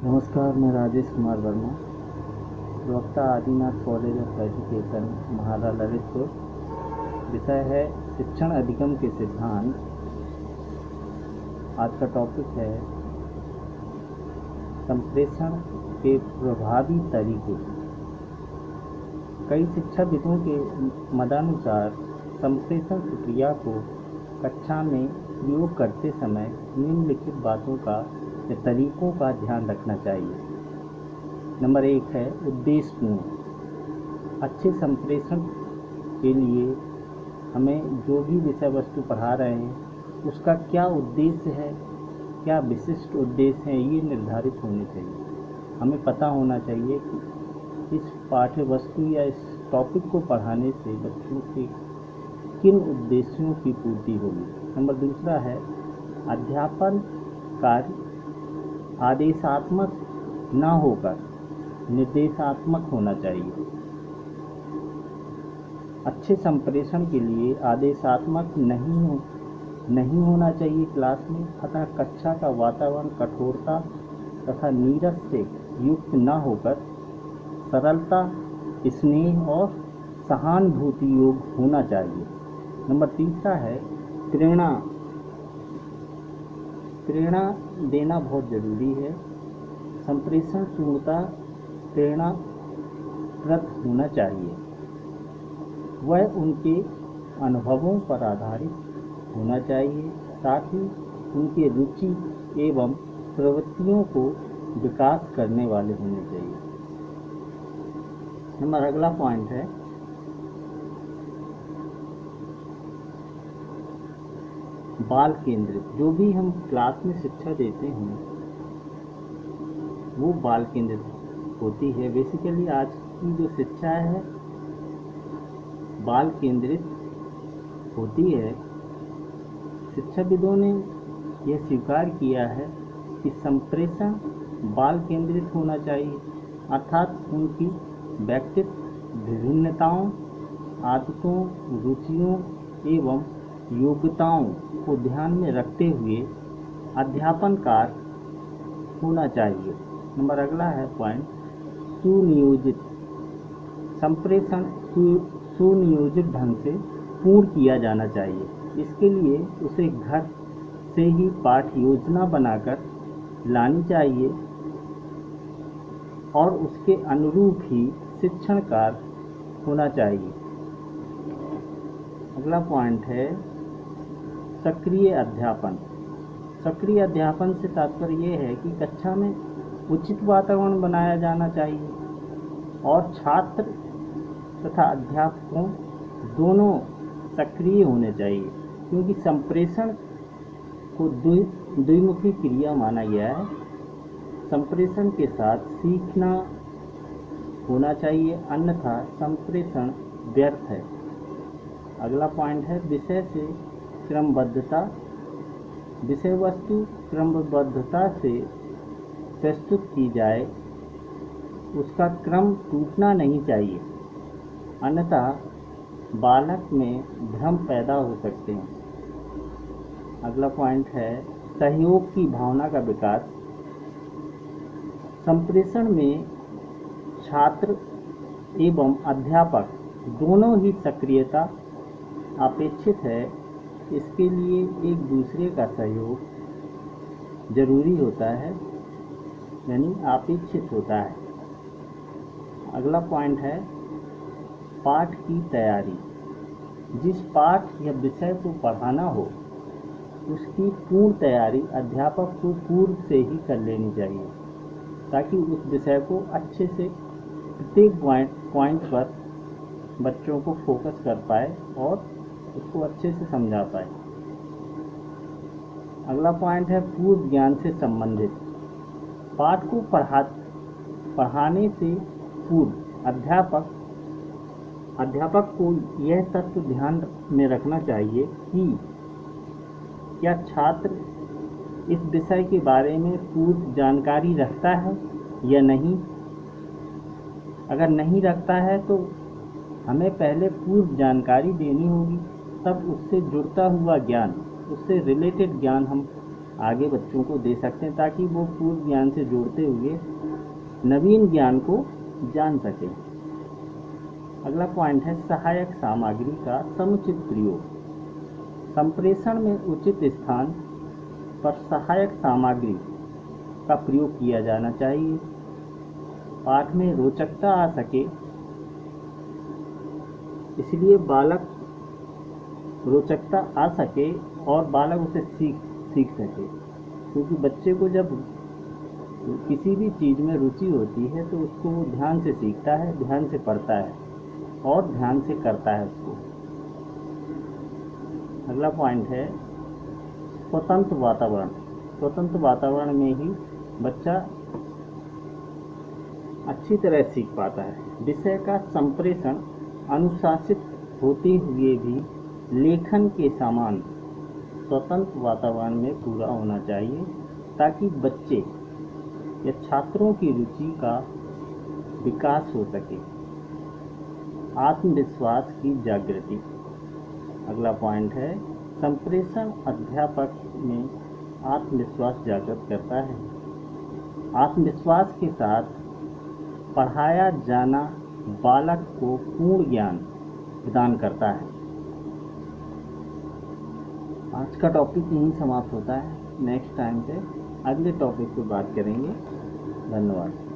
नमस्कार, मैं राजेश कुमार वर्मा, प्रवक्ता आदिनाथ कॉलेज ऑफ एजुकेशन महारा ललितपुर। विषय है शिक्षण अधिगम के सिद्धांत। आज का टॉपिक है संप्रेषण के प्रभावी तरीके। कई शिक्षाविदों के मतानुसार संप्रेषण प्रक्रिया को कक्षा में प्रयोग करते समय निम्नलिखित बातों का या तरीकों का ध्यान रखना चाहिए। नंबर 1 है उद्देश्यपूर्ण। अच्छे संप्रेषण के लिए हमें जो भी विषय वस्तु पढ़ा रहे हैं उसका क्या उद्देश्य है, क्या विशिष्ट उद्देश्य है, ये निर्धारित होने चाहिए। हमें पता होना चाहिए कि इस पाठ्य वस्तु या इस टॉपिक को पढ़ाने से बच्चों के किन उद्देश्यों की पूर्ति होगी। नंबर 2 है अध्यापन कार्य आदेशात्मक न होकर निर्देशात्मक होना चाहिए। अच्छे संप्रेषण के लिए आदेशात्मक नहीं होना चाहिए क्लास में, अतः कक्षा का वातावरण कठोरता तथा नीरस से युक्त न होकर सरलता, स्नेह और सहानुभूति योग होना चाहिए। नंबर 3 है प्रेरणा देना बहुत ज़रूरी है। संप्रेषण पूर्णतः प्रेरणाप्रद होना चाहिए। वह उनके अनुभवों पर आधारित होना चाहिए, साथ ही उनके रुचि एवं प्रवृत्तियों को विकास करने वाले होने चाहिए। हमारा अगला पॉइंट है बाल केंद्रित। जो भी हम क्लास में शिक्षा देते हैं वो बाल केंद्रित होती है। बेसिकली आज की जो शिक्षा है बाल केंद्रित होती है। शिक्षाविदों ने यह स्वीकार किया है कि संप्रेषण बाल केंद्रित होना चाहिए, अर्थात उनकी व्यक्तित्व विभिन्नताओं, आदतों, रुचियों एवं योग्यताओं को ध्यान में रखते हुए अध्यापन कार्य होना चाहिए। नंबर अगला है पॉइंट सुनियोजित। संप्रेषण सुनियोजित ढंग से पूर्ण किया जाना चाहिए। इसके लिए उसे घर से ही पाठ योजना बनाकर लानी चाहिए और उसके अनुरूप ही शिक्षण कार्य होना चाहिए। अगला पॉइंट है सक्रिय अध्यापन। सक्रिय अध्यापन से तात्पर्य यह है कि कक्षा में उचित वातावरण बनाया जाना चाहिए और छात्र तथा अध्यापकों दोनों सक्रिय होने चाहिए, क्योंकि संप्रेषण को द्विमुखी क्रिया माना गया है। संप्रेषण के साथ सीखना होना चाहिए, अन्यथा संप्रेषण व्यर्थ है। अगला पॉइंट है विषय से क्रमबद्धता। विषय वस्तु क्रमबद्धता से प्रस्तुत की जाए, उसका क्रम टूटना नहीं चाहिए, अन्यथा बालक में भ्रम पैदा हो सकते हैं। अगला पॉइंट है सहयोग की भावना का विकास। संप्रेषण में छात्र एवं अध्यापक दोनों ही सक्रियता अपेक्षित है। इसके लिए एक दूसरे का सहयोग जरूरी होता है, यानी अपेक्षित होता है। अगला पॉइंट है पाठ की तैयारी। जिस पाठ या विषय को पढ़ाना हो उसकी पूर्ण तैयारी अध्यापक को पूर्व से ही कर लेनी चाहिए, ताकि उस विषय को अच्छे से प्रत्येक पॉइंट पर बच्चों को फोकस कर पाए और उसको अच्छे से समझा पाए। अगला पॉइंट है पूर्व ज्ञान से संबंधित। पाठ को पढ़ाने से पूर्व अध्यापक को यह तत्व ध्यान में रखना चाहिए कि क्या छात्र इस विषय के बारे में पूर्व जानकारी रखता है या नहीं। अगर नहीं रखता है तो हमें पहले पूर्व जानकारी देनी होगी, तब उससे जुड़ता हुआ ज्ञान, उससे रिलेटेड ज्ञान हम आगे बच्चों को दे सकते हैं, ताकि वो पूर्व ज्ञान से जोड़ते हुए नवीन ज्ञान को जान सकें। अगला पॉइंट है सहायक सामग्री का समुचित प्रयोग। संप्रेषण में उचित स्थान पर सहायक सामग्री का प्रयोग किया जाना चाहिए। पाठ में रोचकता आ सके, इसलिए बालक रोचकता आ सके और बालक उसे सीख सके, क्योंकि बच्चे को जब किसी भी चीज़ में रुचि होती है तो उसको वो ध्यान से सीखता है, ध्यान से पढ़ता है और ध्यान से करता है उसको। अगला पॉइंट है स्वतंत्र वातावरण। स्वतंत्र वातावरण में ही बच्चा अच्छी तरह सीख पाता है। विषय का संप्रेषण अनुशासित होते हुए भी लेखन के समान स्वतंत्र वातावरण में पूरा होना चाहिए, ताकि बच्चे या छात्रों की रुचि का विकास हो सके। आत्मविश्वास की जागृति। अगला पॉइंट है संप्रेषण अध्यापक में आत्मविश्वास जागृत करता है। आत्मविश्वास के साथ पढ़ाया जाना बालक को पूर्ण ज्ञान प्रदान करता है। आज का टॉपिक यहीं समाप्त होता है। नेक्स्ट टाइम पे अगले टॉपिक पे बात करेंगे। धन्यवाद।